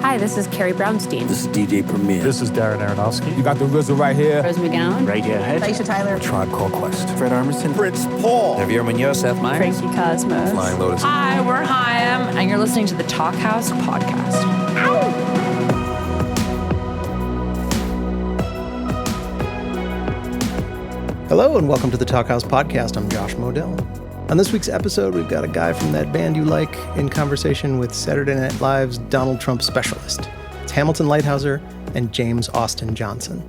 Hi, this is Carrie Brownstein. This is DJ Premier. This is Darren Aronofsky. You got the RZA right here. Rose McGowan. Radiohead. Aisha Tyler. Tribe Called Quest. Fred Armisen. Fritz Paul. Javier Munoz. Seth Meyers. Frankie Cosmos. Flying Lotus. Hi, we're Chaim, and you're listening to the Talkhouse Podcast. Hello and welcome to the Talkhouse Podcast. I'm Josh Modell. On this week's episode, we've got a guy from that band you like in conversation with Saturday Night Live's Donald Trump specialist. It's Hamilton Leithauser and James Austin Johnson.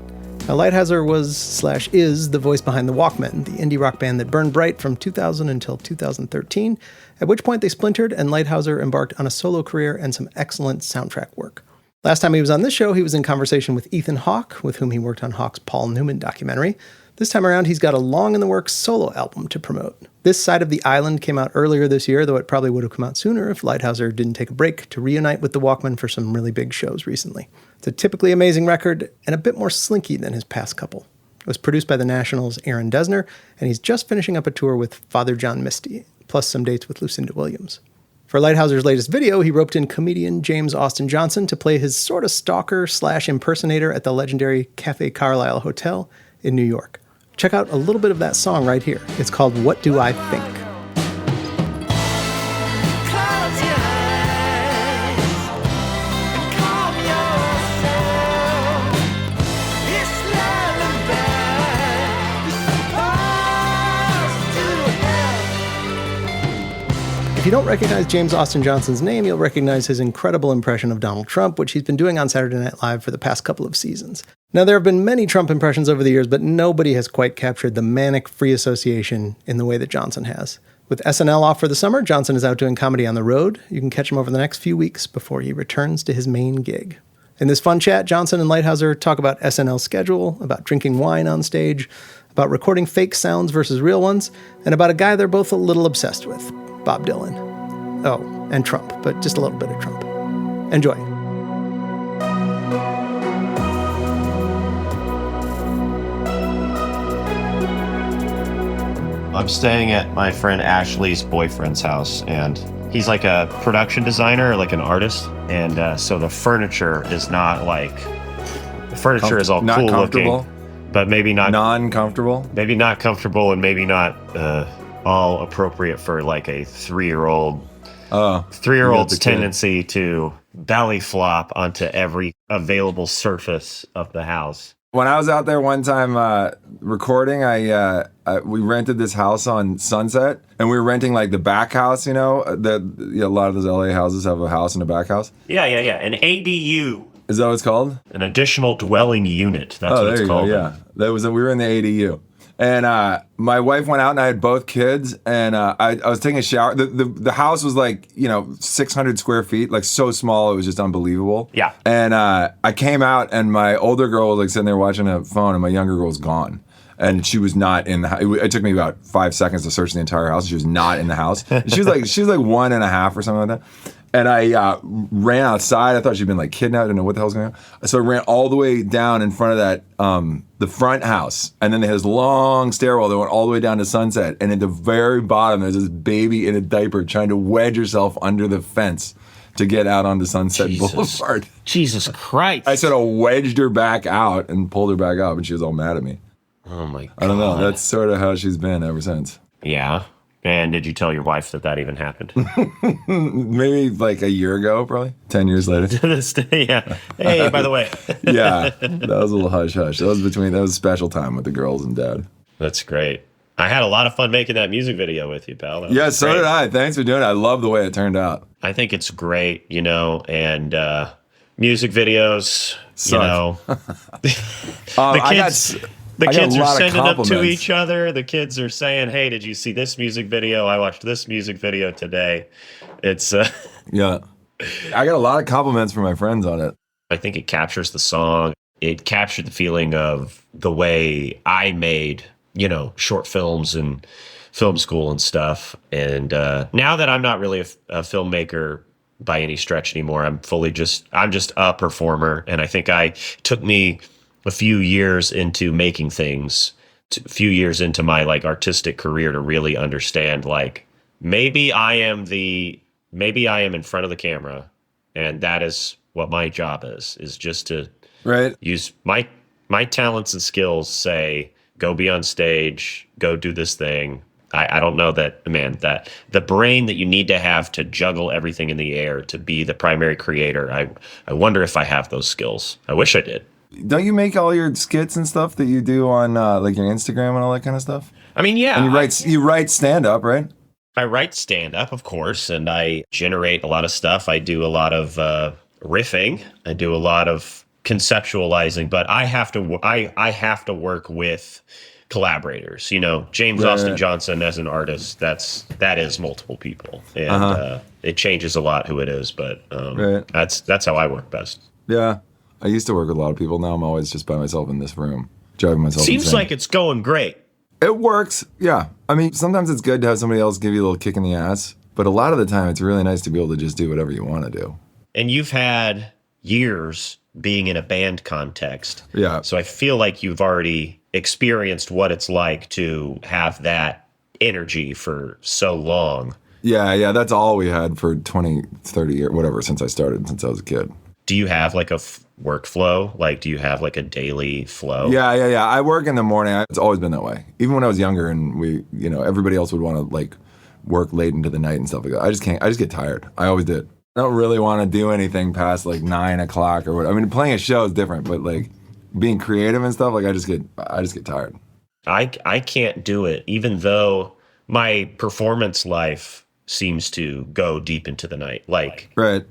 Now, Leithauser was/is the voice behind the Walkmen, the indie rock band that burned bright from 2000 until 2013, at which point they splintered and Leithauser embarked on a solo career and some excellent soundtrack work. Last time he was on this show, he was in conversation with Ethan Hawke, with whom he worked on Hawke's Paul Newman documentary. This time around, he's got a long-in-the-works solo album to promote. This Side of the Island came out earlier this year, though it probably would have come out sooner if Leithauser didn't take a break to reunite with the Walkmen for some really big shows recently. It's a typically amazing record and a bit more slinky than his past couple. It was produced by the National's Aaron Dessner, and he's just finishing up a tour with Father John Misty, plus some dates with Lucinda Williams. For Leithauser's latest video, he roped in comedian James Austin Johnson to play his sort of stalker/impersonator at the legendary Cafe Carlyle Hotel in New York. Check out a little bit of that song right here. It's called What Do I Think? If you don't recognize James Austin Johnson's name, you'll recognize his incredible impression of Donald Trump, which he's been doing on Saturday Night Live for the past couple of seasons. Now, there have been many Trump impressions over the years, but nobody has quite captured the manic free association in the way that Johnson has. With SNL off for the summer, Johnson is out doing comedy on the road. You can catch him over the next few weeks before he returns to his main gig. In this fun chat, Johnson and Leithauser talk about SNL's schedule, about drinking wine on stage, about recording fake sounds versus real ones, and about a guy they're both a little obsessed with, Bob Dylan. Oh, and Trump, but just a little bit of Trump. Enjoy. I'm staying at my friend Ashley's boyfriend's house, and he's like a production designer, like an artist, and so the furniture is not like, the furniture is all not cool comfortable, looking, but maybe not non-comfortable, maybe not comfortable, and maybe not all appropriate for like a three-year-old's tendency to belly flop onto every available surface of the house. When I was out there one time recording, we rented this house on Sunset, and we were renting like the back house. You know, a lot of those LA houses have a house in the back house. Yeah. An ADU. Is that what it's called? An additional dwelling unit. That's what it's called. Yeah, we were in the ADU. And my wife went out, and I had both kids, and I was taking a shower. The house was like, 600 square feet, like so small, it was just unbelievable. Yeah. And I came out, and my older girl was like sitting there watching a phone, and my younger girl was gone. And she was not in the house. It took me about 5 seconds to search the entire house. She was not in the house. She was like 1.5 or something like that. And I ran outside. I thought she'd been like kidnapped. I didn't know what the hell was going on. So I ran all the way down in front of that, the front house. And then they had this long stairwell that went all the way down to Sunset. And at the very bottom, there's this baby in a diaper trying to wedge herself under the fence to get out onto Sunset Boulevard. Jesus Christ. I sort of wedged her back out and pulled her back up, and she was all mad at me. Oh my God. I don't know. That's sort of how she's been ever since. Yeah. And did you tell your wife that even happened? Maybe like a year ago, probably 10 years later. To this day, yeah. Hey, by the way. Yeah, that was a little hush hush. That was special time with the girls and dad. That's great. I had a lot of fun making that music video with you, pal. Yeah, so did I. Thanks for doing it. I love the way it turned out. I think it's great, and music videos, the kids are sending them to each other. The kids are saying, hey, did you see this music video? I watched this music video today. It's yeah. I got a lot of compliments from my friends on it. I think it captures the song. It captured the feeling of the way I made, short films and film school and stuff. And now that I'm not really a filmmaker by any stretch anymore, I'm just a performer. And I think it took me a few years into making things, a few years into my artistic career to really understand maybe I am in front of the camera, and that is what my job is just to Right. use my talents and skills, say, go be on stage, go do this thing. I don't know that, man, that the brain that you need to have to juggle everything in the air to be the primary creator. I wonder if I have those skills. I wish I did. Don't you make all your skits and stuff that you do on like your Instagram and all that kind of stuff? I mean, yeah. And you write stand up, right? I write stand up, of course, and I generate a lot of stuff. I do a lot of riffing. I do a lot of conceptualizing, but I have to work with collaborators. James Austin Johnson as an artist, that is multiple people, and it changes a lot who it is, but that's how I work best. Yeah, I used to work with a lot of people. Now I'm always just by myself in this room, driving myself Seems insane. like it's going great. It works, yeah. I mean, sometimes it's good to have somebody else give you a little kick in the ass, but a lot of the time it's really nice to be able to just do whatever you want to do. And you've had years being in a band context. Yeah. So I feel like you've already experienced what it's like to have that energy for so long. Yeah, that's all we had for 20, 30 years, whatever, since I was a kid. Do you have like a workflow? Like, do you have like a daily flow? Yeah. I work in the morning. It's always been that way. Even when I was younger and everybody else would want to like work late into the night and stuff like that. I just get tired. I always did. I don't really want to do anything past like 9 o'clock or what. I mean, playing a show is different, but like being creative and stuff, like I just get tired. I can't do it, even though my performance life seems to go deep into the night. Like, right.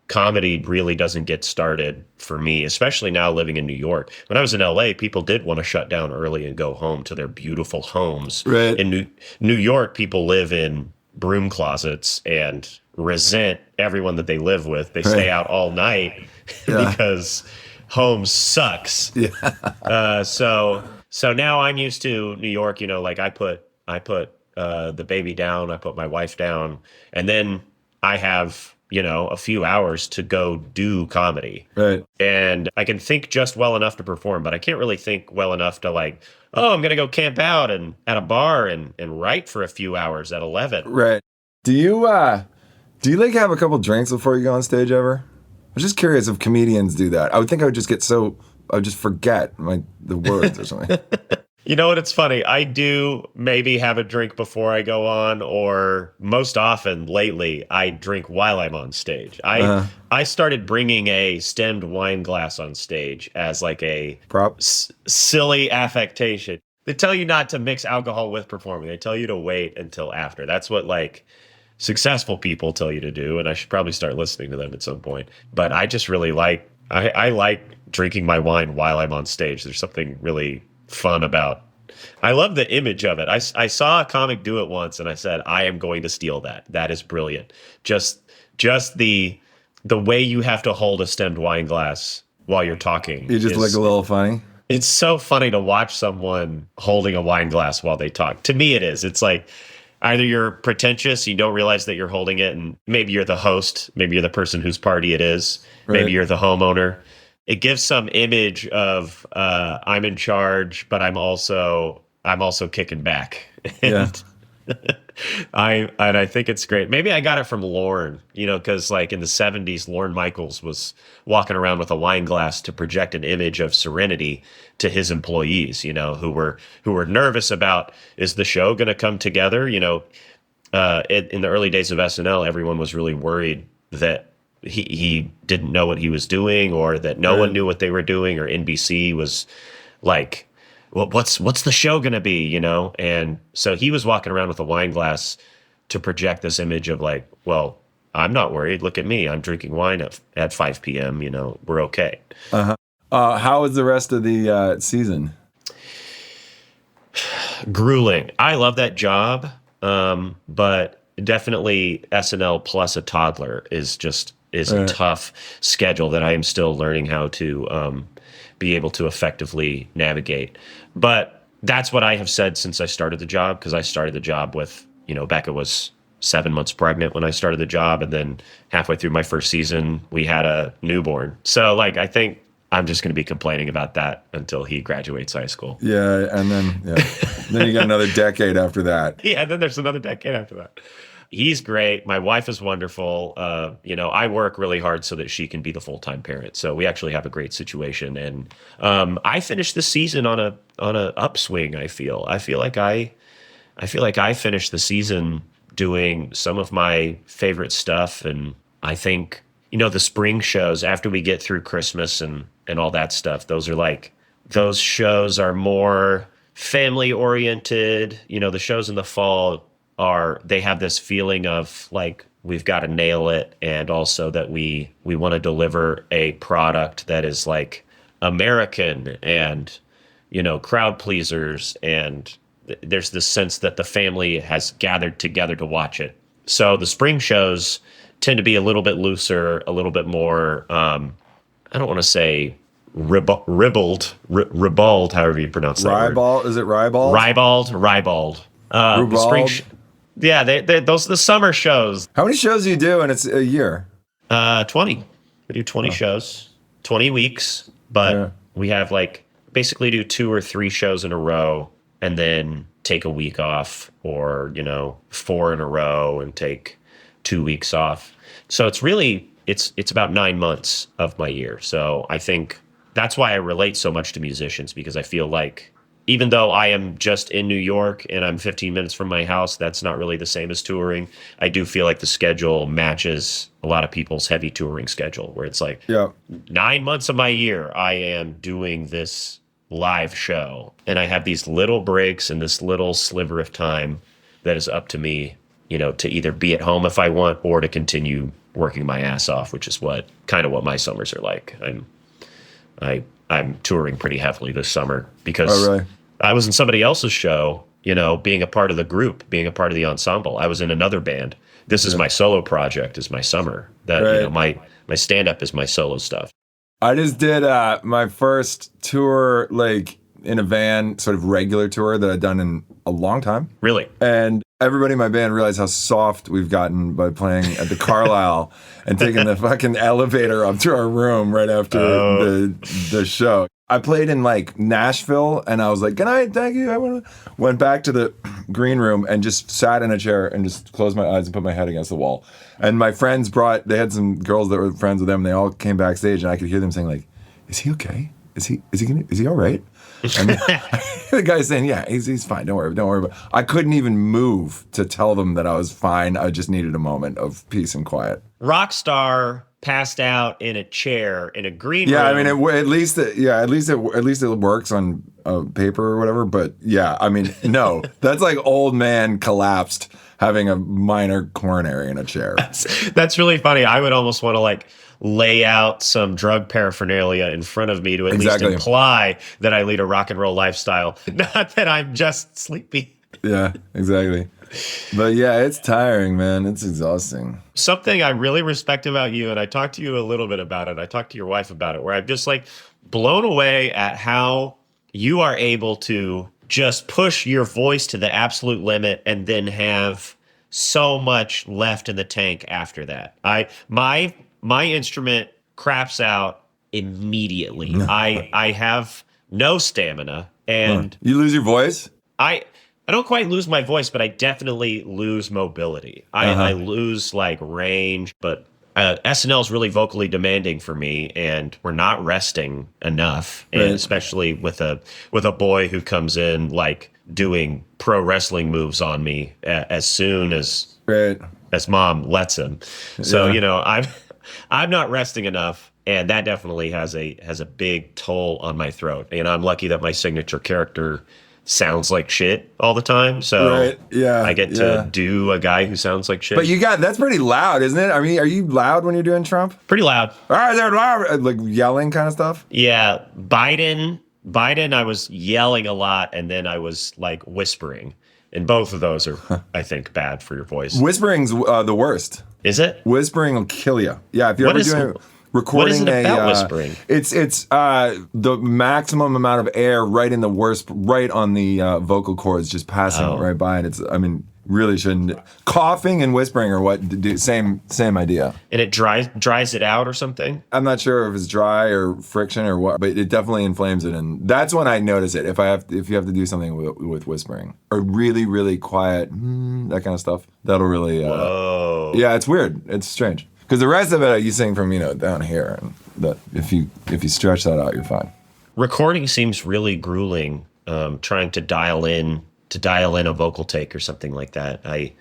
Comedy really doesn't get started for me, especially now living in New York. When I was in LA, people did want to shut down early and go home to their beautiful homes. Right. In New York, people live in broom closets and resent everyone that they live with. They stay out all night because home sucks. Yeah. So now I'm used to New York. Like I put the baby down, I put my wife down, and then I have a few hours to go do comedy. Right. And I can think just well enough to perform, but I can't really think well enough to like, I'm going to go camp out and at a bar and write for a few hours at 11. Right. Do you like have a couple drinks before you go on stage ever? I was just curious if comedians do that. I would think I would just forget the words or something. You know what? It's funny. I do maybe have a drink before I go on, or most often lately, I drink while I'm on stage. I started bringing a stemmed wine glass on stage as like a prop, silly affectation. They tell you not to mix alcohol with performing. They tell you to wait until after. That's what like successful people tell you to do, and I should probably start listening to them at some point. But I just really like I like drinking my wine while I'm on stage. There's something really fun about. I love the image of it. I saw a comic do it once, and I said, I am going to steal that. That is brilliant. Just the way you have to hold a stemmed wine glass while you're talking. You just look a little funny. It's so funny to watch someone holding a wine glass while they talk. To me, it is. It's like either you're pretentious, you don't realize that you're holding it, and maybe you're the host, maybe you're the person whose party it is, maybe you're the homeowner. It gives some image of I'm in charge, but I'm also kicking back. Yeah. I think it's great. Maybe I got it from Lorne, because like in the 70s, Lorne Michaels was walking around with a wine glass to project an image of serenity to his employees, who were nervous about, is the show going to come together? In the early days of SNL, everyone was really worried that he didn't know what he was doing, or that no one knew what they were doing, or NBC was like, well, what's the show going to be, And so he was walking around with a wine glass to project this image of like, well, I'm not worried. Look at me. I'm drinking wine at 5 p.m. We're okay. How was the rest of the season? Grueling. I love that job, but definitely SNL plus a toddler is a tough schedule that I am still learning how to be able to effectively navigate. But that's what I have said since I started the job, because I started the job with, Becca was 7 months pregnant when I started the job, and then halfway through my first season, we had a newborn. So like, I think I'm just going to be complaining about that until he graduates high school. Yeah, and then then you got another decade after that. Yeah, and then there's another decade after that. He's great. My wife is wonderful. I work really hard so that she can be the full-time parent. So we actually have a great situation. And I finished the season on a upswing. I feel like I finished the season doing some of my favorite stuff. And I think, the spring shows after we get through Christmas and all that stuff, those shows are more family oriented. The shows in the fall they have this feeling of like, we've got to nail it. And also that we want to deliver a product that is like American and, crowd pleasers. And there's this sense that the family has gathered together to watch it. So the spring shows tend to be a little bit looser, a little bit more, I don't want to say ribald, however you pronounce that word. Is it ribald? Ribald. The spring those are the summer shows. How many shows do you do? And it's a year? 20. We do 20 shows, 20 weeks, but we have basically do 2 or 3 shows in a row and then take a week off, or 4 in a row and take 2 weeks off. So it's really it's about 9 months of my year. So I think that's why I relate so much to musicians, because I feel like even though I am just in New York and I'm 15 minutes from my house, that's not really the same as touring. I do feel like the schedule matches a lot of people's heavy touring schedule, where it's 9 months of my year I am doing this live show, and I have these little breaks and this little sliver of time that is up to me, to either be at home if I want, or to continue working my ass off, which is what my summers are like. I'm touring pretty heavily this summer because I was in somebody else's show, being a part of the group, being a part of the ensemble. I was in another band. This is my solo project, is my summer. That my stand-up is my solo stuff. I just did my first tour, in a van, sort of regular tour that I'd done in a long time. Really? And everybody in my band realized how soft we've gotten by playing at the Carlisle and taking the fucking elevator up to our room right after the show. I played in Nashville, and I was like, "Good night, thank you." Went back to the green room and just sat in a chair and just closed my eyes and put my head against the wall. And my friends they had some girls that were friends with them. And they all came backstage, and I could hear them saying "Is he okay? Is he all right?" And the guy's saying, "Yeah, he's fine. Don't worry." But I couldn't even move to tell them that I was fine. I just needed a moment of peace and quiet. Rockstar passed out in a chair in a green room. Yeah, I mean, at least it works on paper or whatever. But yeah, I mean, no, that's like old man collapsed having a minor coronary in a chair. That's really funny. I would almost want to lay out some drug paraphernalia in front of me to at least imply that I lead a rock and roll lifestyle, not that I'm just sleepy. Yeah, exactly. But yeah, it's tiring, man. It's exhausting. Something I really respect about you, and I talked to you a little bit about it. I talked to your wife about it, where I'm just blown away at how you are able to just push your voice to the absolute limit and then have so much left in the tank after that. My instrument craps out immediately. I have no stamina, and you lose your voice? I don't quite lose my voice, but I definitely lose mobility. I lose range, but SNL is really vocally demanding for me, and we're not resting enough. And especially with a boy who comes in doing pro wrestling moves on me as soon as mom lets him. So I'm not resting enough, and that definitely has a big toll on my throat. And I'm lucky that my signature character sounds like shit all the time. So I get to do a guy who sounds like shit. But that's pretty loud, isn't it? I mean, are you loud when you're doing Trump? Pretty loud. All right, they're loud, yelling kind of stuff? Yeah. Biden, I was yelling a lot, and then I was whispering. And both of those are, I think, bad for your voice. Whispering's the worst. Is it? Whispering will kill you. Yeah, if you're ever doing recording what is it about whispering? It's the maximum amount of air right on the vocal cords, just passing right by, and really shouldn't. Coughing and whispering are what do same idea. And it dries it out or something? I'm not sure if it's dry or friction or what, but it definitely inflames it, and that's when I notice it. If you have to do something with whispering or really, really quiet, that kind of stuff, that'll really. Whoa. Yeah, it's weird. It's strange because the rest of it you sing from down here, and that if you stretch that out, you're fine. Recording seems really grueling. Trying to dial in a vocal take or something like that. I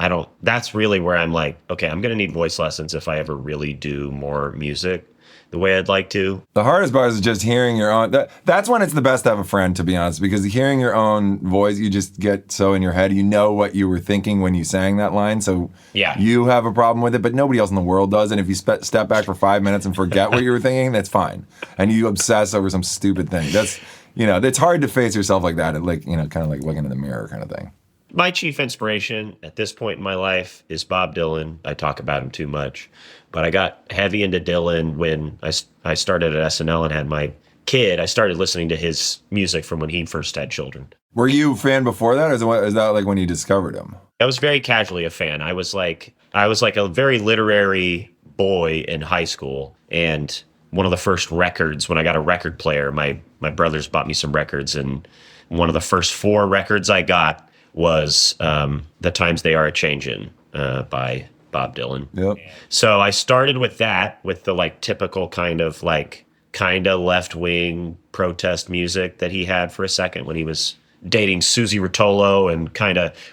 don't. That's really where I'm like, okay, I'm gonna need voice lessons if I ever really do more music the way I'd like to. The hardest part is just hearing your own. That's when it's the best to have a friend, to be honest, because hearing your own voice, you just get so in your head. You know what you were thinking when you sang that line, so yeah, you have a problem with it, but nobody else in the world does. And if you step back for 5 minutes and forget what you were thinking, that's fine. And you obsess over some stupid thing. That's it's hard to face yourself like that. Kind of like looking in the mirror kind of thing. My chief inspiration at this point in my life is Bob Dylan. I talk about him too much, but I got heavy into Dylan when I started at SNL and had my kid. I started listening to his music from when he first had children. Were you a fan before that, or is that like when you discovered him? I was very casually a fan. I was like a very literary boy in high school, and one of the first records when I got a record player, my brothers bought me some records, and one of the first 4 records I got was The Times They Are A-Changin' by Bob Dylan. Yep. So I started with that, with the typical kind of left-wing protest music that he had for a second when he was dating Susie Rotolo and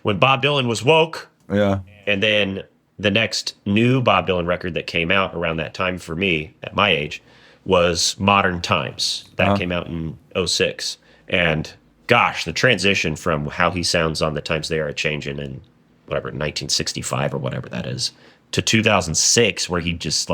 when Bob Dylan was woke. Yeah. And then the next new Bob Dylan record that came out around that time for me, at my age, was Modern Times. That came out in 2006. And gosh, the transition from how he sounds on The Times They Are A-Changin' in 1965 or whatever that is, to 2006, where he just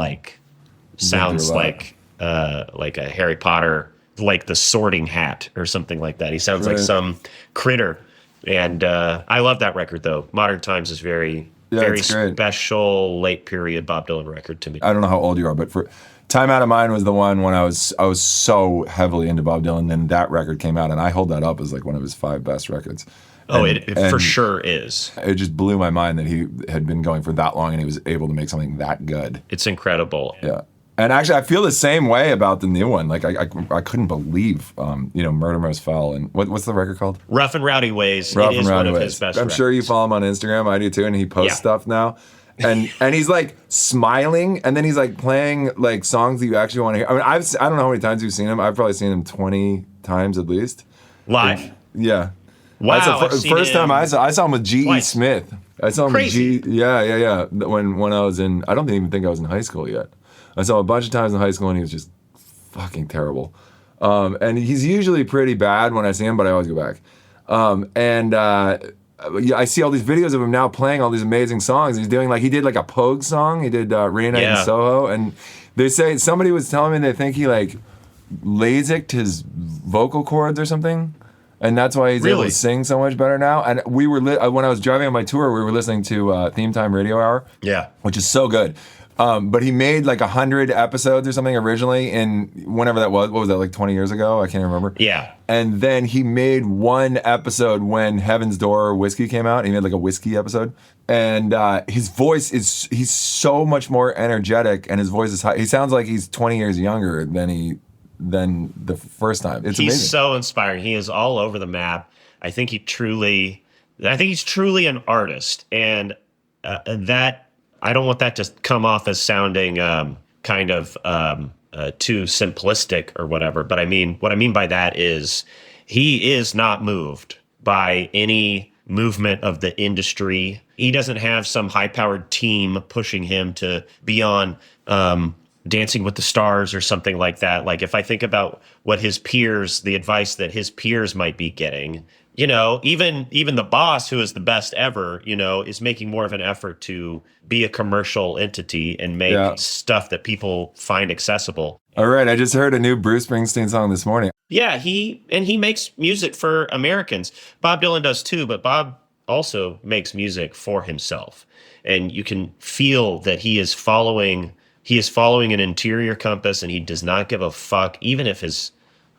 sounds like a Harry Potter, like the Sorting Hat or something like that. He sounds like some critter. And I love that record, though. Modern Times is very special late period Bob Dylan record to me. I don't know how old you are, but for Time Out of Mind was the one when I was so heavily into Bob Dylan. Then that record came out, and I hold that up as one of his 5 best records. It for sure is. It just blew my mind that he had been going for that long and he was able to make something that good. It's incredible. Yeah. And actually, I feel the same way about the new one. I couldn't believe, Murder Most Foul. And what's the record called? Rough and Rowdy Ways. Rough it and is Rowdy one of Ways. his best I'm records. sure you follow him on Instagram. I do too. And he posts stuff now. And he's smiling, and then he's playing songs that you actually want to hear. I mean, I don't know how many times you've seen him. I've probably seen him 20 times at least. Live? Yeah. Wow. That's the first time I saw him with G.E. Smith. I saw him Crazy. with Yeah. When I was in, I don't even think I was in high school yet. I saw him a bunch of times in high school, and he was just fucking terrible. And he's usually pretty bad when I see him, but I always go back. I see all these videos of him now playing all these amazing songs. He's doing he did a Pogue song. He did Rainy Night in Soho, and they say somebody was telling me they think he LASIK'd his vocal cords or something, and that's why he's able to sing so much better now. And we were when I was driving on my tour, we were listening to Theme Time Radio Hour, which is so good. But he made 100 episodes or something originally in whenever that was. What was that, 20 years ago? I can't remember. Yeah. And then he made one episode when Heaven's Door Whiskey came out. He made a whiskey episode. And his voice he's so much more energetic, and his voice is high. He sounds like he's 20 years younger than the first time. It's amazing. He's so inspiring. He is all over the map. I think he's truly an artist. And that, I don't want that to come off as sounding too simplistic or whatever. But what I mean by that is he is not moved by any movement of the industry. He doesn't have some high-powered team pushing him to be on Dancing with the Stars or something like that. If I think about what the advice that his peers might be getting, even the boss, who is the best ever, is making more of an effort to be a commercial entity and make stuff that people find accessible. All right, I just heard a new Bruce Springsteen song this morning. Yeah, he makes music for Americans. Bob Dylan does too, but Bob also makes music for himself. And you can feel that he is following an interior compass, and he does not give a fuck, even if his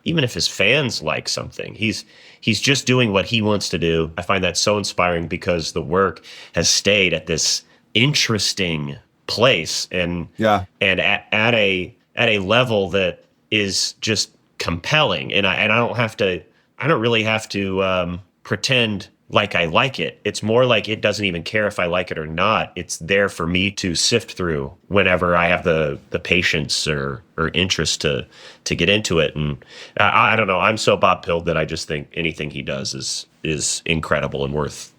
even if his fans like something, he's just doing what he wants to do. I find that so inspiring because the work has stayed at this interesting place and at a level that is just compelling. And I don't really have to pretend like I like it. It's more like it doesn't even care if I like it or not. It's there for me to sift through whenever I have the patience or interest to get into it. And I don't know. I'm so Bob pilled that I just think anything he does is incredible and worth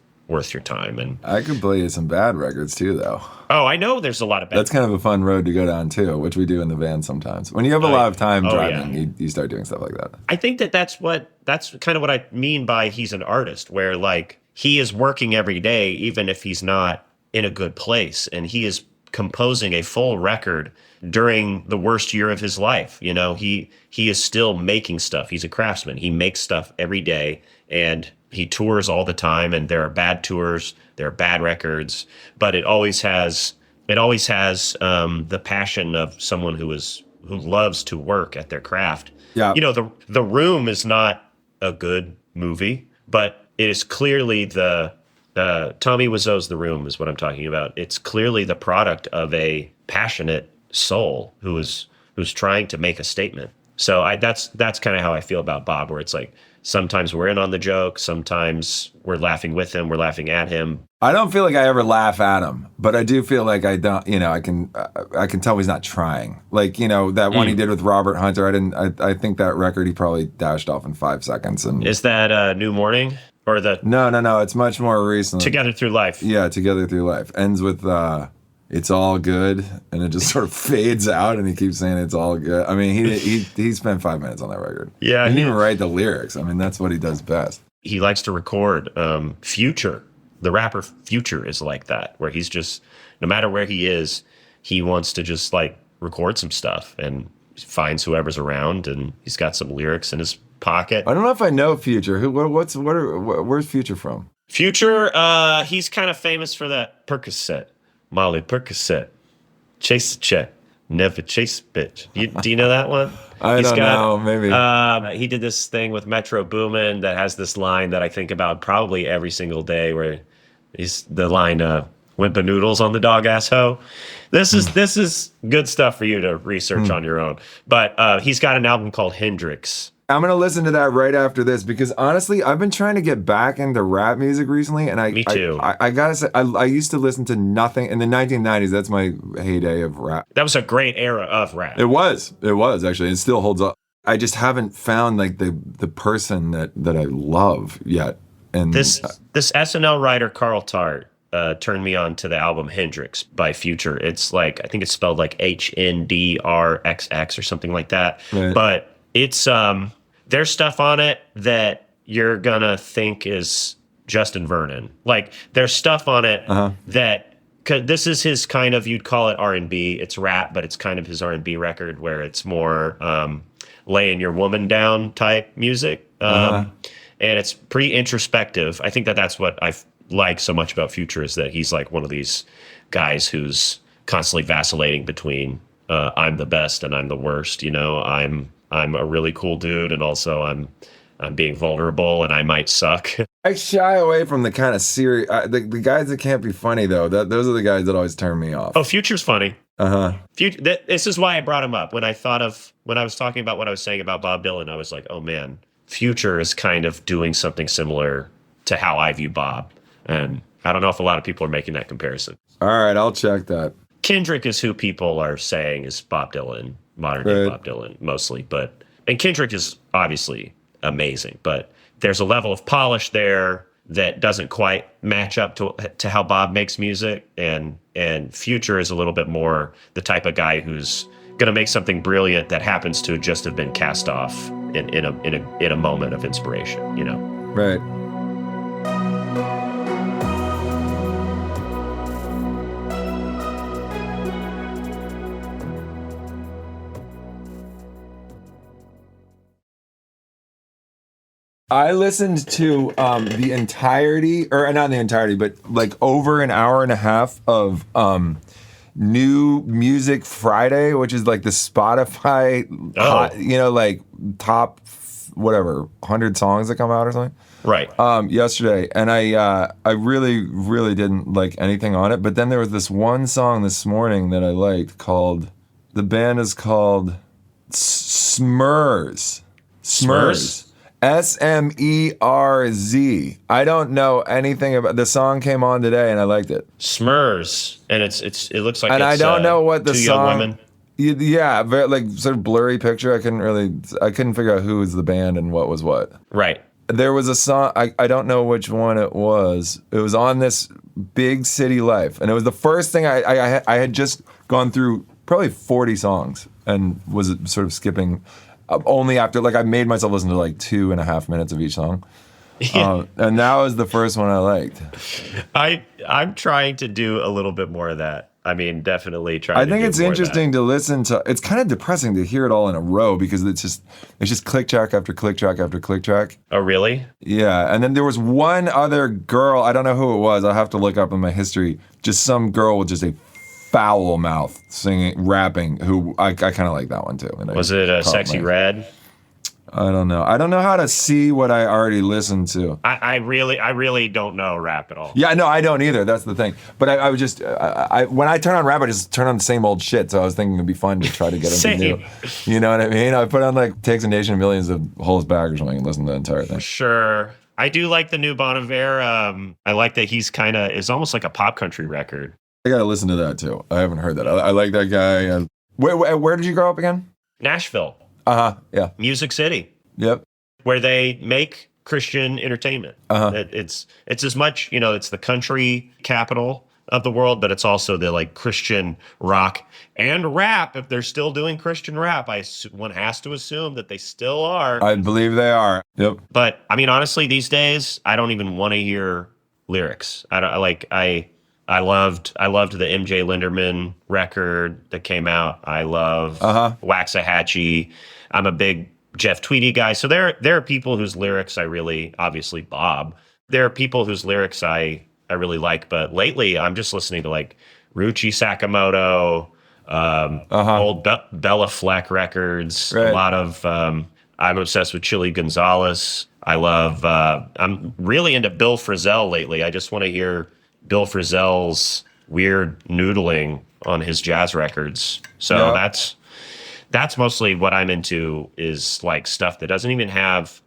your time. And I could play you some bad records too, though. Oh, I know there's a lot of bad. That's kind of a fun road to go down too, which we do in the van sometimes. When you have a lot of time driving, you start doing stuff like that. I think that's kind of what I mean by he's an artist, where like he is working every day, even if he's not in a good place, and he is composing a full record during the worst year of his life. You know, he is still making stuff. He's a craftsman. He makes stuff every day, and he tours all the time, and there are bad tours, there are bad records, but it always has the passion of someone who loves to work at their craft. Yeah. You know, the Room is not a good movie, but it is clearly the Tommy Wiseau's The Room is what I'm talking about. It's clearly the product of a passionate soul who's trying to make a statement. So that's kind of how I feel about Bob, where it's like sometimes we're in on the joke, sometimes we're laughing with him, we're laughing at him. I don't feel like I ever laugh at him, but I do feel like I don't. You know, I can tell he's not trying. Like, you know, that one he did with Robert Hunter. I think that record he probably dashed off in 5 seconds. And is that New Morning or the? No. It's much more recent. Together Through Life. Yeah, Together Through Life ends with "It's all good," and it just sort of fades out, and he keeps saying "It's all good." I mean, he spent 5 minutes on that record. Yeah, he didn't even write the lyrics. I mean, that's what he does best. He likes to record. Future, the rapper Future, is like that, where he's just, no matter where he is, he wants to just like record some stuff and finds whoever's around, and he's got some lyrics in his pocket. I don't know if I know Future. Where's Future from? Future, he's kind of famous for that Percocet. Molly Percocet, chase a check, never chase a bitch. Do you know that one? I don't know, maybe. He did this thing with Metro Boomin that has this line that I think about probably every single day, where he's the line, "Wimpa noodles on the dog ass hoe." This is good stuff for you to research on your own. But he's got an album called Hendrix. I'm going to listen to that right after this, because honestly, I've been trying to get back into rap music recently. And Me too. I got to say, I used to listen to nothing in the 1990s. That's my heyday of rap. That was a great era of rap. It was actually. It still holds up. I just haven't found like the person that I love yet. And this SNL writer, Carl Tart, turned me on to the album Hendrix by Future. It's like, I think it's spelled like HNDRXX or something like that. Right. But it's there's stuff on it that you're gonna think is Justin Vernon. Like, there's stuff on it that, cause this is his kind of, you'd call it R&B. It's rap, but it's kind of his R&B record, where it's more laying your woman down type music. And it's pretty introspective. I think that's what I like so much about Future, is that he's like one of these guys who's constantly vacillating between I'm the best and I'm the worst. You know, I'm a really cool dude, and also I'm being vulnerable, and I might suck. I shy away from the kind of serious, the guys that can't be funny though. Those are the guys that always turn me off. Oh, Future's funny. This is why I brought him up. When I was talking about what I was saying about Bob Dylan, I was like, oh man, Future is kind of doing something similar to how I view Bob, and I don't know if a lot of people are making that comparison. All right, I'll check that. Kendrick is who people are saying is Bob Dylan, modern day Bob Dylan mostly, and Kendrick is obviously amazing, but there's a level of polish there that doesn't quite match up to how Bob makes music, and Future is a little bit more the type of guy who's gonna make something brilliant that happens to just have been cast off in a moment of inspiration, you know? Right. I listened to the entirety, or not the entirety, but like over an hour and a half of New Music Friday, which is like the Spotify, like top whatever 100 songs that come out or something. Right. Yesterday, and I really, really didn't like anything on it. But then there was this one song this morning that I liked the band is called Smurz. Smurz? Smerz. I don't know anything about the song. Came on today and I liked it. Smurz, and it looks like. And it's, I don't know what the two song. Young women. Yeah, very, like sort of blurry picture. I couldn't figure out who was the band and what was what. Right. There was a song. I don't know which one it was. It was on this Big City Life, and it was the first thing I had just gone through probably 40 songs and was sort of skipping. Only after, like, I made myself listen to like 2.5 minutes of each song. Yeah. And that was the first one I liked. I'm trying to do a little bit more of that. I mean, definitely trying I to think do it's more interesting to listen to. It's kind of depressing to hear it all in a row because it's just click track after click track after click track. Oh, really? Yeah. And then there was one other girl, I don't know who it was, I'll have to look up in my history, just some girl with just a foul mouth singing, rapping, who I kind of like that one too. And was it a Sexy Red? I don't know. I don't know how to see what I already listened to. I really don't know rap at all. Yeah, no, I don't either. That's the thing. But I was just, when I turn on rap, I just turn on the same old shit. So I was thinking it'd be fun to try to get into new. You know what I mean? I put on like Takes a Nation of Millions of Holes Back or something and listen to the entire thing. Sure. I do like the new Bon Iver. I like that he's is almost like a pop country record. I gotta listen to that too. I haven't heard that. I like that guy. Where did you grow up again? Nashville. Yeah. Music City. Yep. Where they make Christian entertainment. It's as much, it's the country capital of the world, but it's also the like Christian rock and rap. If they're still doing Christian rap, one has to assume that they still are. I believe they are. Yep. But I mean, honestly, these days I don't even want to hear lyrics. I loved the MJ Linderman record that came out. I love Waxahachie. I'm a big Jeff Tweedy guy. So there are people whose lyrics I really, obviously Bob. There are people whose lyrics I really like, but lately I'm just listening to like Ruchi Sakamoto, old Bella Fleck records, right. A lot of, I'm obsessed with Chili Gonzalez. I'm really into Bill Frisell lately. I just want to hear Bill Frisell's weird noodling on his jazz records. So that's mostly what I'm into, is like stuff that doesn't even have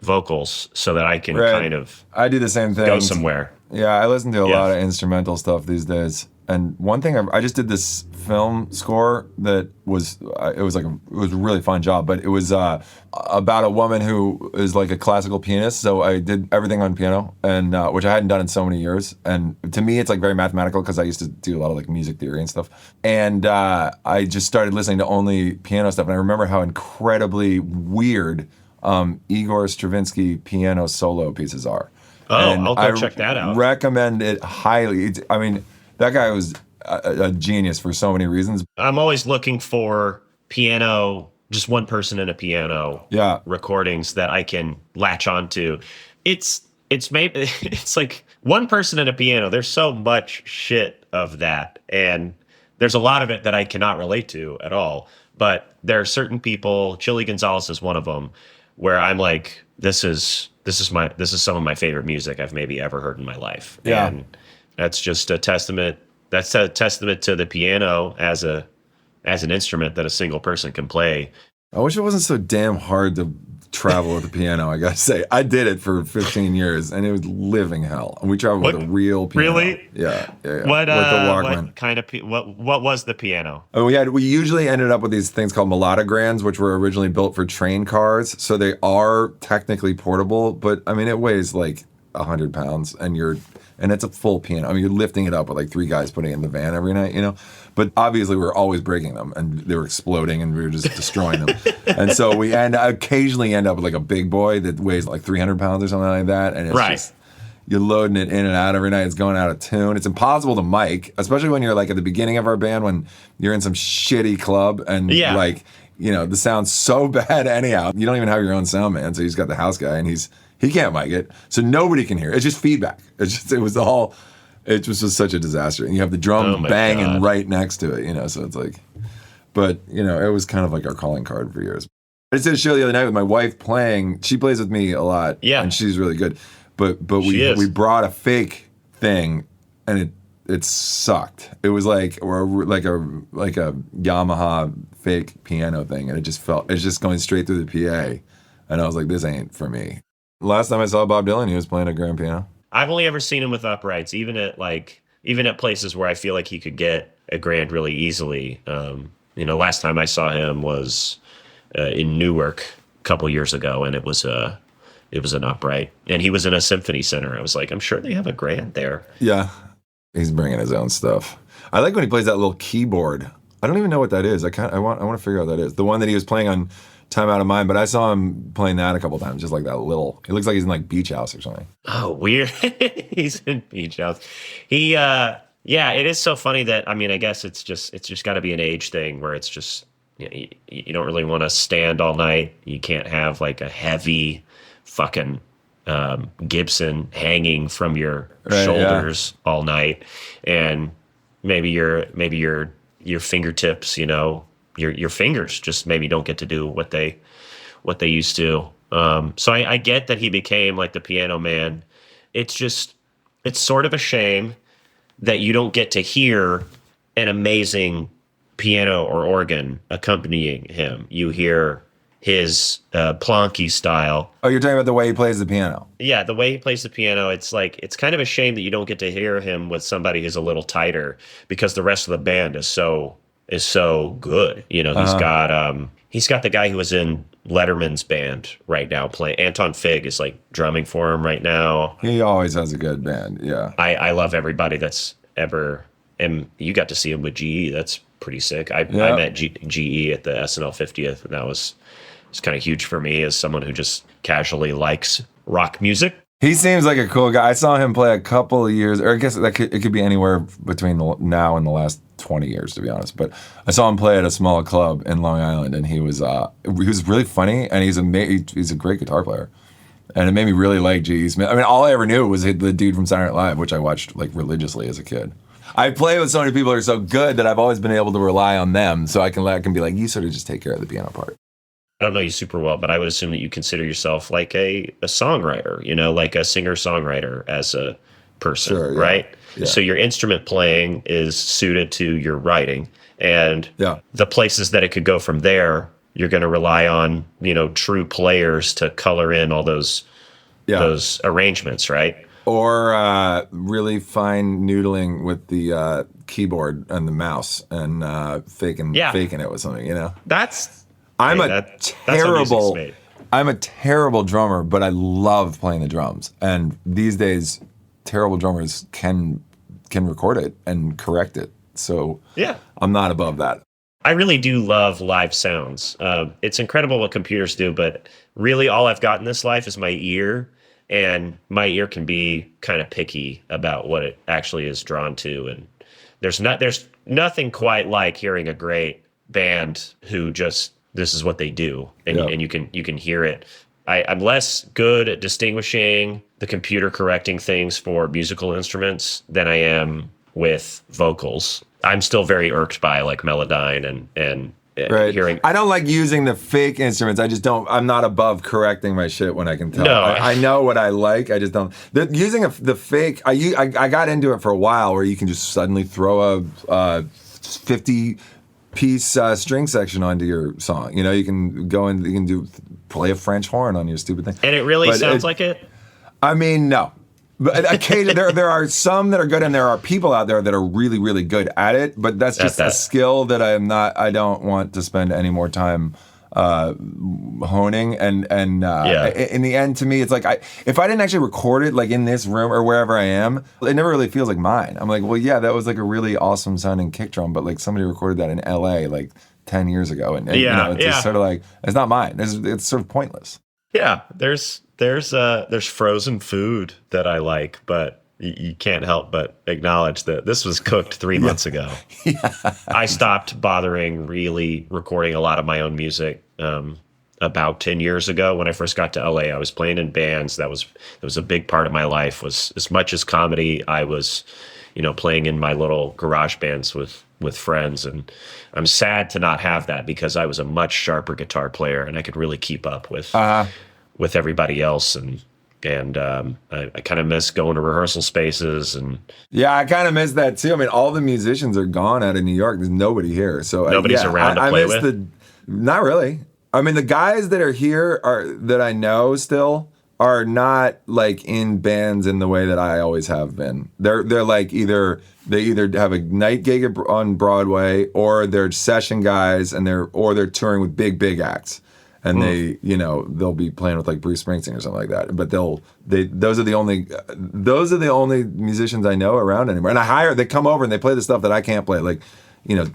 vocals, so that I can kind of I do the same thing. Go somewhere. Yeah, I listen to a lot of instrumental stuff these days. And one thing I just did this film score that was it was a really fun job, but it was about a woman who is like a classical pianist. So I did everything on piano, and which I hadn't done in so many years. And to me, it's like very mathematical because I used to do a lot of like music theory and stuff. And I just started listening to only piano stuff, and I remember how incredibly weird Igor Stravinsky piano solo pieces are. Oh, and I'll go check that out. Recommend it highly. I mean, that guy was a genius for so many reasons. I'm always looking for piano, just one person in a piano recordings that I can latch onto. It's like one person in a piano. There's so much shit of that, and there's a lot of it that I cannot relate to at all. But there are certain people, Chili Gonzalez is one of them, where I'm like, this is some of my favorite music I've maybe ever heard in my life. Yeah. And that's just a testament. That's a testament to the piano as an instrument that a single person can play. I wish it wasn't so damn hard to travel with a piano, I gotta say. I did it for 15 years, and it was living hell. And we traveled with a real piano. Really? Yeah. What, with the Walkman. What kind of what was the piano? We usually ended up with these things called melodograms, which were originally built for train cars. So they are technically portable, but I mean, it weighs like 100 pounds, and it's a full piano. I mean, you're lifting it up with like 3 guys putting it in the van every night, you know? But obviously we were always breaking them, and they were exploding, and we were just destroying them. And so we occasionally end up with like a big boy that weighs like 300 pounds or something like that. And it's just, you're loading it in and out every night. It's going out of tune. It's impossible to mic, especially when you're like at the beginning of our band, when you're in some shitty club and like, you know, the sound's so bad anyhow. You don't even have your own sound man. So you just got the house guy, and he can't mic it, so nobody can hear it. It's just feedback. It was all It was just such a disaster. And you have the drum banging right next to it, so it's like, but, it was kind of like our calling card for years. I did a show the other night with my wife playing. She plays with me a lot. Yeah. And she's really good. But we brought a fake thing and it sucked. It was like a Yamaha fake piano thing, and it's just going straight through the PA. And I was like, this ain't for me. Last time I saw Bob Dylan, he was playing a grand piano. I've only ever seen him with uprights, even at places where I feel like he could get a grand really easily. Last time I saw him was in Newark a couple years ago, and it was an upright, and he was in a symphony center. I was like, I'm sure they have a grand there. Yeah, he's bringing his own stuff. I like when he plays that little keyboard. I don't even know what that is. I want to figure out what that is. The one that he was playing on Time Out of Mind, but I saw him playing that a couple times, just like that little. It looks like he's in like Beach House or something. Oh, weird. He's in Beach House. He, it is so funny that, I guess it's just got to be an age thing where it's just, you don't really want to stand all night. You can't have like a heavy fucking Gibson hanging from your shoulders all night, and maybe your fingertips, your fingers just maybe don't get to do what they used to. So I get that he became like the piano man. It's sort of a shame that you don't get to hear an amazing piano or organ accompanying him. You hear his plonky style. Oh, you're talking about the way he plays the piano. Yeah, the way he plays the piano. It's kind of a shame that you don't get to hear him with somebody who's a little tighter, because the rest of the band is so good. He's got the guy who was in Letterman's band right now playing. Anton Fig is like drumming for him right now. He always has a good band. Yeah, I love everybody that's ever. And you got to see him with GE. That's pretty sick. I met GE at the SNL 50th, and that was kind of huge for me as someone who just casually likes rock music. He seems like a cool guy. I saw him play a couple of years, or I guess it could be anywhere between now and the last 20 years, to be honest. But I saw him play at a small club in Long Island, and he was really funny, and he's a great guitar player. And it made me really like G.E. Smith. All I ever knew was the dude from Saturday Night Live, which I watched like religiously as a kid. I play with so many people who are so good that I've always been able to rely on them, so I can be like, you sort of just take care of the piano part. I don't know you super well, but I would assume that you consider yourself like a songwriter, like a singer-songwriter as a person, sure, yeah. Right? Yeah. So your instrument playing is suited to your writing, and the places that it could go from there, you're going to rely on, true players to color in all those arrangements, right? Or really fine noodling with the keyboard and the mouse and faking it with something, I'm a terrible drummer, but I love playing the drums. And these days, terrible drummers can record it and correct it. So I'm not above that. I really do love live sounds. It's incredible what computers do, but really all I've got in this life is my ear. And my ear can be kind of picky about what it actually is drawn to. And there's nothing quite like hearing a great band who just, this is what they do. And you can hear it. I'm less good at distinguishing the computer correcting things for musical instruments than I am with vocals. I'm still very irked by like Melodyne and right. Hearing. I don't like using the fake instruments. I'm not above correcting my shit when I can tell. No. I know what I like. I just don't. Using the fake, I got into it for a while where you can just suddenly throw a 50-piece string section onto your song. You can go and you can play a French horn on your stupid thing. And it really sounds like it? No. But occasionally, there are some that are good, and there are people out there that are really, really good at it. But that's just a skill that I don't want to spend any more time honing. And in the end, to me, it's like if I didn't actually record it, like in this room or wherever I am, it never really feels like mine. I'm like, well, yeah, that was like a really awesome sounding kick drum, but like somebody recorded that in L.A. like 10 years ago, and it's just sort of like it's not mine. It's sort of pointless. Yeah, there's frozen food that I like, but you can't help but acknowledge that this was cooked 3 months ago. Yeah. I stopped bothering really recording a lot of my own music about 10 years ago. When I first got to LA, I was playing in bands. That was a big part of my life. Was as much as comedy, I was playing in my little garage bands with friends. And I'm sad to not have that because I was a much sharper guitar player and I could really keep up with everybody else. And I kind of miss going to rehearsal spaces. And yeah, I kind of miss that too. I mean, all the musicians are gone out of New York. There's nobody here. So nobody's around to play with? Not really. I mean, the guys that are here that I know still are not like in bands in the way that I always have been. They're like they either have a night gig on Broadway or they're session guys and they're touring with big acts. And they'll be playing with like Bruce Springsteen or something like that. But those are the only musicians I know around anymore. And they come over and they play the stuff that I can't play, like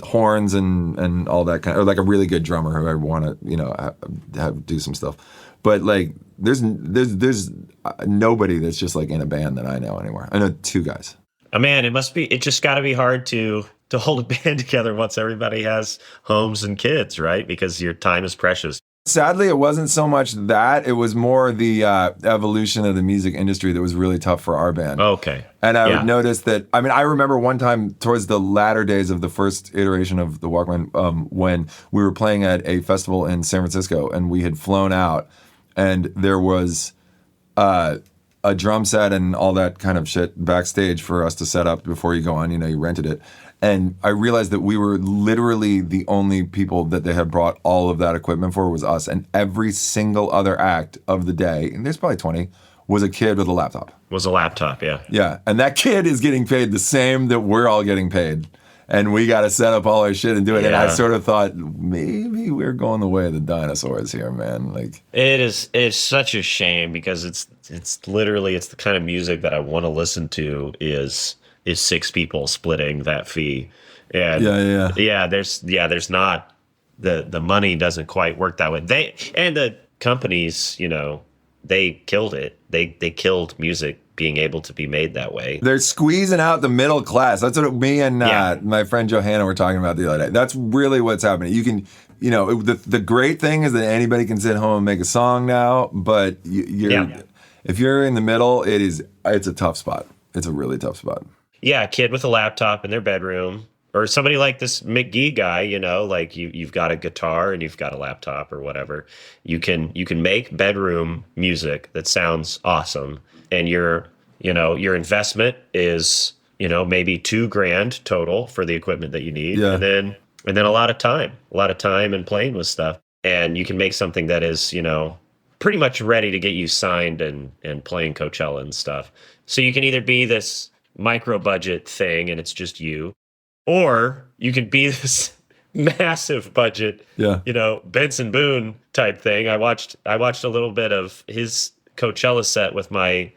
horns and all that kind of, or like a really good drummer who I want to have do some stuff. But like there's nobody that's just like in a band that I know anymore. I know 2 guys. Oh man, it just got to be hard to hold a band together once everybody has homes and kids, right? Because your time is precious. Sadly, it wasn't so much that. It was more the evolution of the music industry that was really tough for our band. Okay. And I would notice that, I mean, I remember one time towards the latter days of the first iteration of the Walkman, when we were playing at a festival in San Francisco and we had flown out and there was a drum set and all that kind of shit backstage for us to set up before you go on, you rented it. And I realized that we were literally the only people that they had brought all of that equipment for was us. And every single other act of the day, and there's probably 20, was a kid with a laptop. Yeah. Yeah. And that kid is getting paid the same that we're all getting paid. And we got to set up all our shit and do it. Yeah. And I sort of thought, maybe we're going the way of the dinosaurs here, man. Like, it's such a shame because it's literally the kind of music that I want to listen to is 6 people splitting that fee. And there's not the money doesn't quite work that way. The companies, they killed it. They killed music being able to be made that way. They're squeezing out the middle class. That's what me and my friend Johanna were talking about the other day. That's really what's happening. You can, the great thing is that anybody can sit home and make a song now, but if you're in the middle, it's a tough spot. It's a really tough spot. Yeah, a kid with a laptop in their bedroom, or somebody like this McGee guy, like you've got a guitar and you've got a laptop or whatever. You can make bedroom music that sounds awesome, and your investment is maybe $2,000 total for the equipment that you need, and then a lot of time and playing with stuff, and you can make something that is pretty much ready to get you signed and playing Coachella and stuff. So you can either be this micro budget thing and it's just you, or you can be this massive budget, Benson Boone type thing. I watched a little bit of his Coachella set with my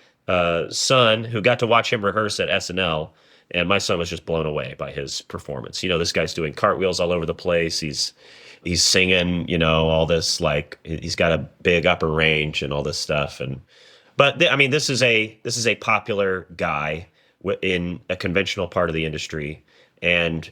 son, who got to watch him rehearse at SNL, and my son was just blown away by his performance. This guy's doing cartwheels all over the place. He's singing, all this, like, he's got a big upper range and all this stuff. But this is a popular guy in a conventional part of the industry, and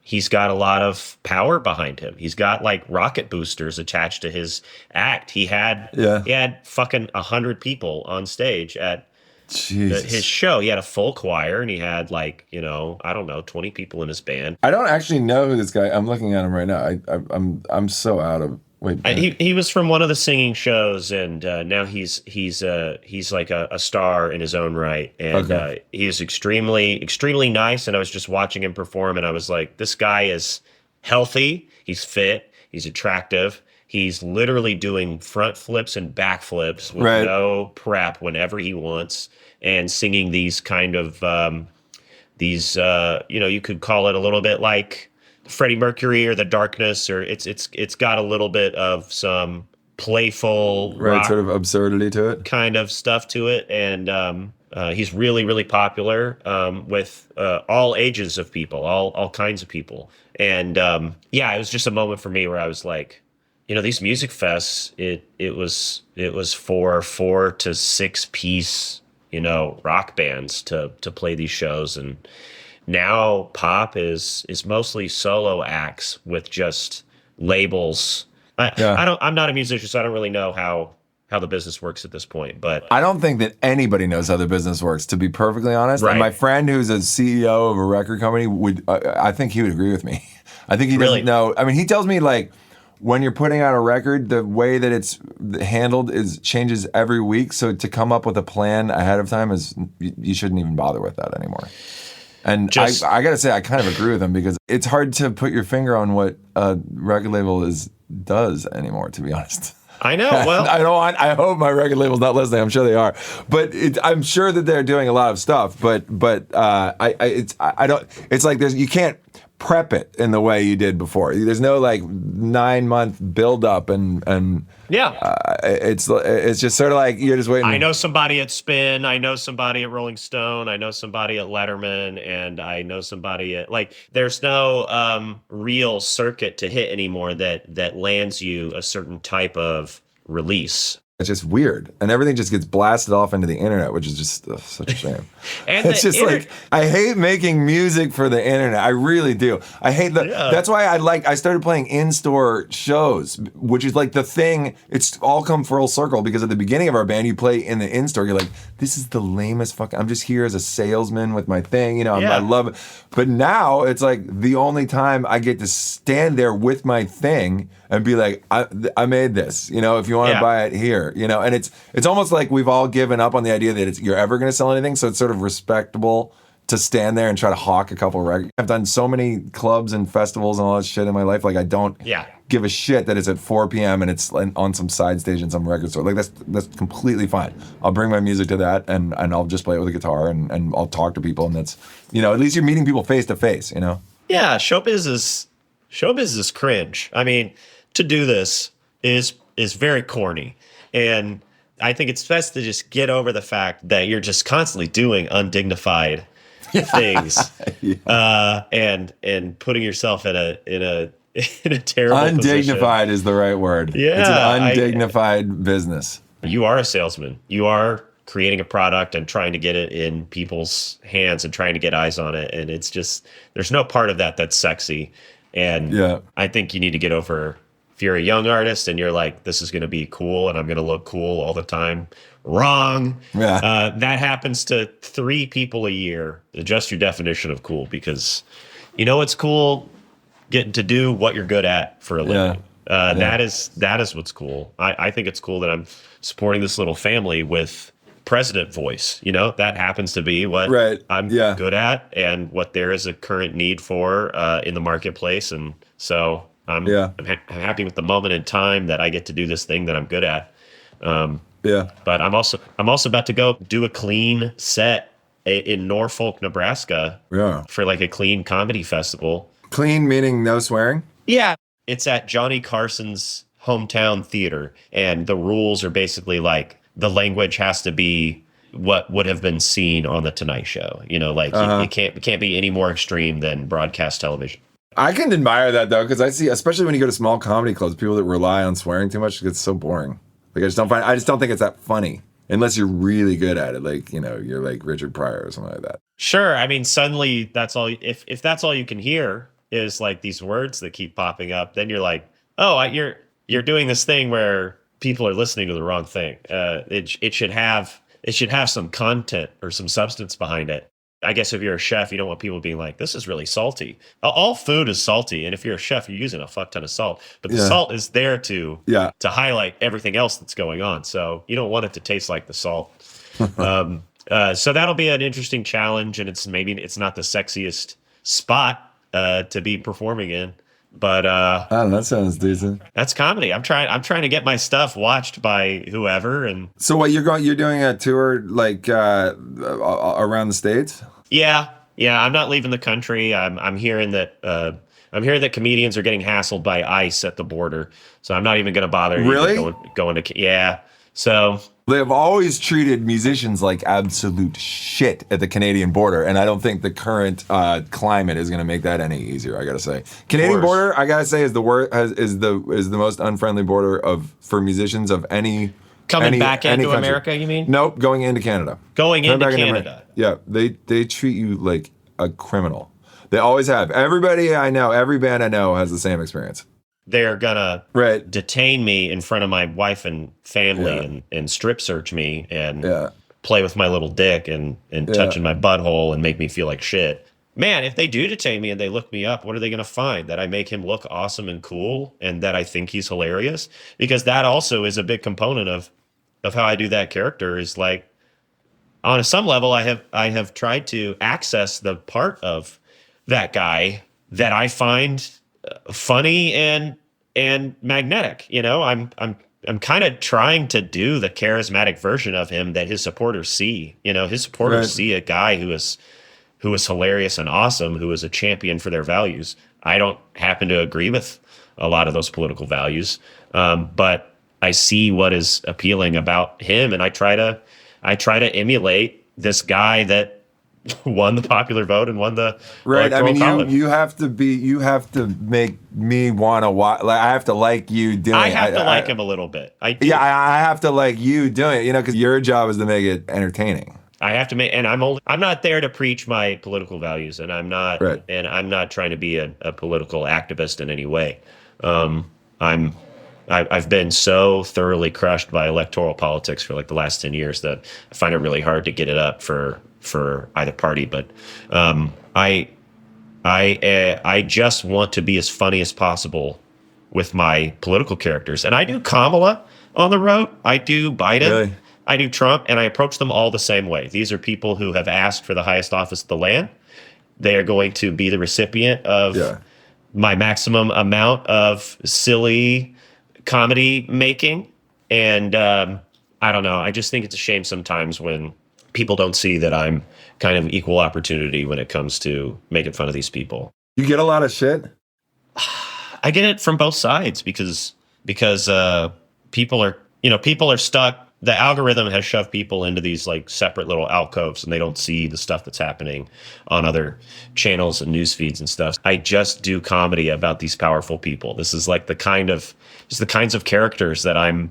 he's got a lot of power behind him. He's got like rocket boosters attached to his act. He had fucking 100 people on stage at his show. He had a full choir, and he had like, I don't know, 20 people in his band. I don't actually know who this guy. I'm looking at him right now. I'm so out of. Wait, he was from one of the singing shows, and now he's like a star in his own right, and he is extremely nice. And I was just watching him perform, and I was like, this guy is healthy, he's fit, he's attractive, he's literally doing front flips and back flips with no prep whenever he wants, and singing these kind of you could call it a little bit like Freddie Mercury or The Darkness, or it's got a little bit of some playful rock sort of absurdity to it, kind of stuff to it, and he's really popular with all ages of people, all kinds of people, and it was just a moment for me where I was like, these music fests, it was for 4 to 6 piece rock bands to play these shows, and now pop is mostly solo acts with just labels. I'm not a musician, so I don't really know the business works at this point. But I don't think that anybody knows how the business works, to be perfectly honest. Right. And my friend who's a CEO of a record company I think he would agree with me. I think he Really? doesn't know. I mean, he tells me like when you're putting out a record, the way that it's handled changes every week. So to come up with a plan ahead of time you shouldn't even bother with that anymore. And I got to say, I kind of agree with him because it's hard to put your finger on what a record label does anymore, to be honest. I know. Well, I hope my record label's not listening. I'm sure they are, but I'm sure that they're doing a lot of stuff. But I don't. It's like you can't prep it in the way you did before. There's no like 9-month build up and it's just sort of like you're just waiting. I know somebody at Spin. I know somebody at Rolling Stone. I know somebody at Letterman, and I know somebody at there's no real circuit to hit anymore that lands you a certain type of release. It's just weird, and everything just gets blasted off into the internet, which is just such a shame. And it's just like I hate making music for the internet. I really do. I hate that. Yeah. That's why I started playing in-store shows, which is like the thing. It's all come full circle because at the beginning of our band, you play in the in-store. You're like, this is the lamest fucking. I'm just here as a salesman with my thing, I love it. But now it's like the only time I get to stand there with my thing and be like, I made this. If you want to buy it here. And it's almost like we've all given up on the idea that you're ever going to sell anything. So it's sort of respectable to stand there and try to hawk a couple of records. I've done so many clubs and festivals and all that shit in my life. Like I don't give a shit that it's at 4 p.m. and it's on some side stage in some record store. Like that's completely fine. I'll bring my music to that and I'll just play it with a guitar and I'll talk to people and that's, at least you're meeting people face to face, Yeah, showbiz is cringe. I mean, to do this is very corny. And I think it's best to just get over the fact that you're just constantly doing undignified things, and putting yourself in a terrible undignified position. Is the right word. Yeah, it's an undignified business. You are a salesman. You are creating a product and trying to get it in people's hands and trying to get eyes on it. And it's just there's no part of that that's sexy. And I think you need to get over. If you're a young artist and you're like, this is going to be cool and I'm going to look cool all the time, wrong. Yeah. That happens to 3 people a year. Adjust your definition of cool because it's cool getting to do what you're good at for a living. That is what's cool. I think it's cool that I'm supporting this little family with president voice. That happens to be what I'm good at and what there is a current need for in the marketplace. And so I'm happy with the moment in time that I get to do this thing that I'm good at. But I'm also about to go do a clean set in Norfolk, Nebraska. For like a clean comedy festival. Clean meaning no swearing? Yeah. It's at Johnny Carson's hometown theater. And the rules are basically like the language has to be what would have been seen on the Tonight Show. It can't be any more extreme than broadcast television. I can admire that though, because I see, especially when you go to small comedy clubs, people that rely on swearing too much, it's so boring. Like I just don't think it's that funny unless you're really good at it. Like, you're like Richard Pryor or something like that. Sure. I mean, suddenly that's all, if that's all you can hear is like these words that keep popping up, then you're like, oh, you're doing this thing where people are listening to the wrong thing. It should have some content or some substance behind it. I guess if you're a chef, you don't want people being like, this is really salty. All food is salty. And if you're a chef, you're using a fuck ton of salt. But the salt is there to highlight everything else that's going on. So you don't want it to taste like the salt. So that'll be an interesting challenge. And it's not the sexiest spot to be performing in. But that sounds decent. That's comedy. I'm trying to get my stuff watched by whoever. And so what you're doing a tour like around the States? Yeah. I'm not leaving the country. I'm hearing that comedians are getting hassled by ICE at the border. So I'm not even going to bother. Really? Going to So they have always treated musicians like absolute shit at the Canadian border, and I don't think the current climate is going to make that any easier. I gotta say, Canadian border, I gotta say, is the most unfriendly border for musicians of any. Back into America, you mean? Nope, going into Canada. Going into Canada. Yeah, they treat you like a criminal. They always have. Everybody I know, every band I know has the same experience. they're gonna Right. detain me in front of my wife and family Yeah. and strip search me and Yeah. play with my little dick and touching my butthole and make me feel like shit. Man, if they do detain me and they look me up, what are they going to find? That I make him look awesome and cool and that I think he's hilarious? Because that also is a big component of how I do that character is like, on some level, I have tried to access the part of that guy that I find funny and magnetic. You know, I'm kind of trying to do the charismatic version of him that his supporters see. You know, his supporters see a guy who is hilarious and awesome, who is a champion for their values. I don't happen to agree with a lot of those political values, but I see what is appealing about him, and I try to emulate this guy that won the popular vote and won the electoral college. You have to make me want to watch. Like, I have to like you doing it. I have to like him a little bit. I do. Yeah, I have to like you doing it. You know, because your job is to make it entertaining. I have to make, and I'm not there to preach my political values, and I'm not trying to be a political activist in any way. I've been so thoroughly crushed by electoral politics for like the last 10 years that I find it really hard to get it up for either party. But I just want to be as funny as possible with my political characters, and I do Kamala on the road. I do Biden. Really? I do Trump, and I approach them all the same way. These are people who have asked for the highest office of the land. They are going to be the recipient of my maximum amount of silly comedy making. And I don't know. I just think it's a shame sometimes when people don't see that I'm kind of equal opportunity when it comes to making fun of these people. You get a lot of shit? I get it from both sides because people are stuck. The algorithm has shoved people into these like separate little alcoves, and they don't see the stuff that's happening on other channels and news feeds and stuff. I just do comedy about these powerful people. This is like the kinds of characters that I'm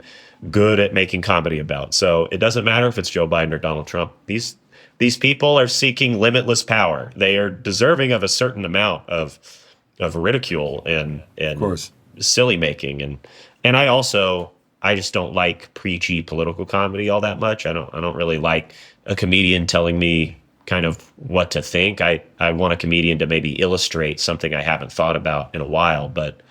good at making comedy about. So it doesn't matter if it's Joe Biden or Donald Trump. These people are seeking limitless power. They are deserving of a certain amount of ridicule and of course, silly making. And I just don't like preachy political comedy all that much. I don't really like a comedian telling me kind of what to think. I want a comedian to maybe illustrate something I haven't thought about in a while. But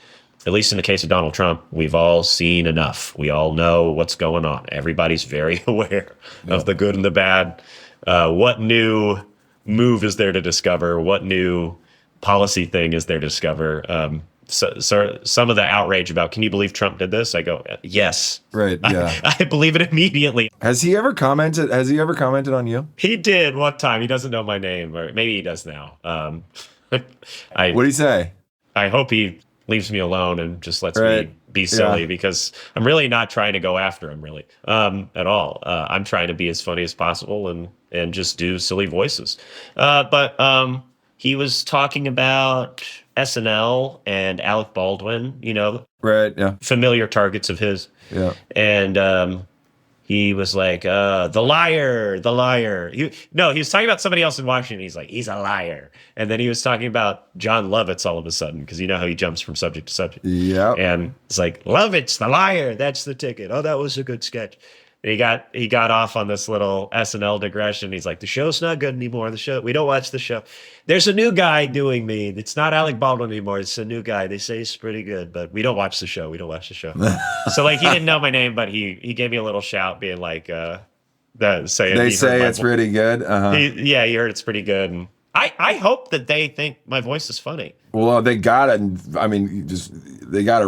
at least in the case of Donald Trump, we've all seen enough. We all know what's going on. Everybody's very aware of the good and the bad. What new move is there to discover? What new policy thing is there to discover? So some of the outrage about, can you believe Trump did this? I go, yes. Right. Yeah. I believe it immediately. Has he ever commented on you? He did one time. He doesn't know my name, or maybe he does now. What did he say? I hope he leaves me alone and just lets me be silly, because I'm really not trying to go after him really at all. I'm trying to be as funny as possible and just do silly voices. But he was talking about SNL and Alec Baldwin, Right. Yeah. familiar targets of his. Yeah. And he was like, the liar. He was talking about somebody else in Washington. He's like, he's a liar. And then he was talking about John Lovitz all of a sudden, because you know how he jumps from subject to subject. Yeah. And it's like, Lovitz, the liar. That's the ticket. Oh, that was a good sketch. And he got off on this little SNL digression. He's like, the show's not good anymore. We don't watch the show. There's a new guy doing me. It's not Alec Baldwin anymore. It's a new guy. They say he's pretty good, but we don't watch the show. So like, he didn't know my name, but he gave me a little shout, being like, they say it's pretty good. Uh-huh. He heard it's pretty good. And I hope that they think my voice is funny. Well, they gotta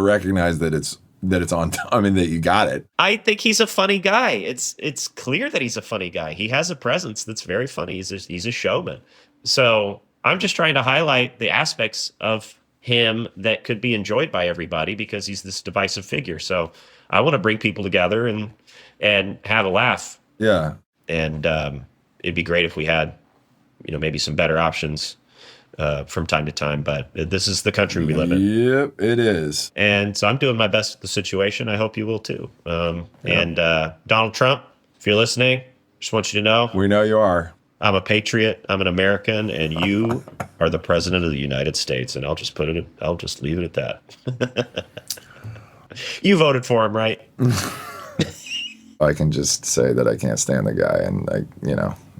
recognize that it's on time. I mean, that you got it. I think he's a funny guy. It's clear that he's a funny guy. He has a presence that's very funny. He's a showman. So I'm just trying to highlight the aspects of him that could be enjoyed by everybody, because he's this divisive figure. So I want to bring people together and have a laugh. Yeah. And it'd be great if we had, maybe some better options from time to time, but this is the country we live in. Yep, it is. And so I'm doing my best with the situation. I hope you will too. And Donald Trump, if you're listening, just want you to know. We know you are. I'm a patriot. I'm an American, and you are the president of the United States. And I'll just leave it at that. You voted for him, right? I can just say that I can't stand the guy, and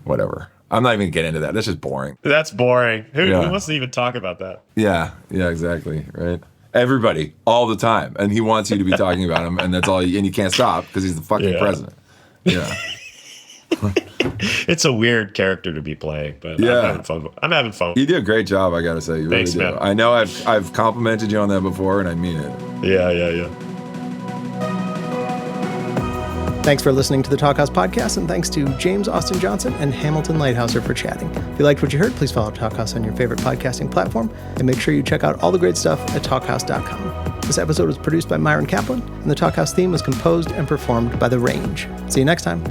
whatever. I'm not even gonna get into that. That's just boring. That's boring. Who wants to even talk about that? Yeah, exactly. Right. Everybody, all the time, and he wants you to be talking about him, and that's all. And you can't stop because he's the fucking president. Yeah. It's a weird character to be playing, but I'm having fun. You do a great job, I gotta say. You Thanks, really do. man. I know I've complimented you on that before, and I mean it. Yeah. Thanks for listening to the Talkhouse Podcast, and thanks to James Austin Johnson and Hamilton Leithauser for chatting. If you liked what you heard, please follow Talkhouse on your favorite podcasting platform, and make sure you check out all the great stuff at talkhouse.com. This episode was produced by Myron Kaplan, and the Talkhouse theme was composed and performed by The Range. See you next time.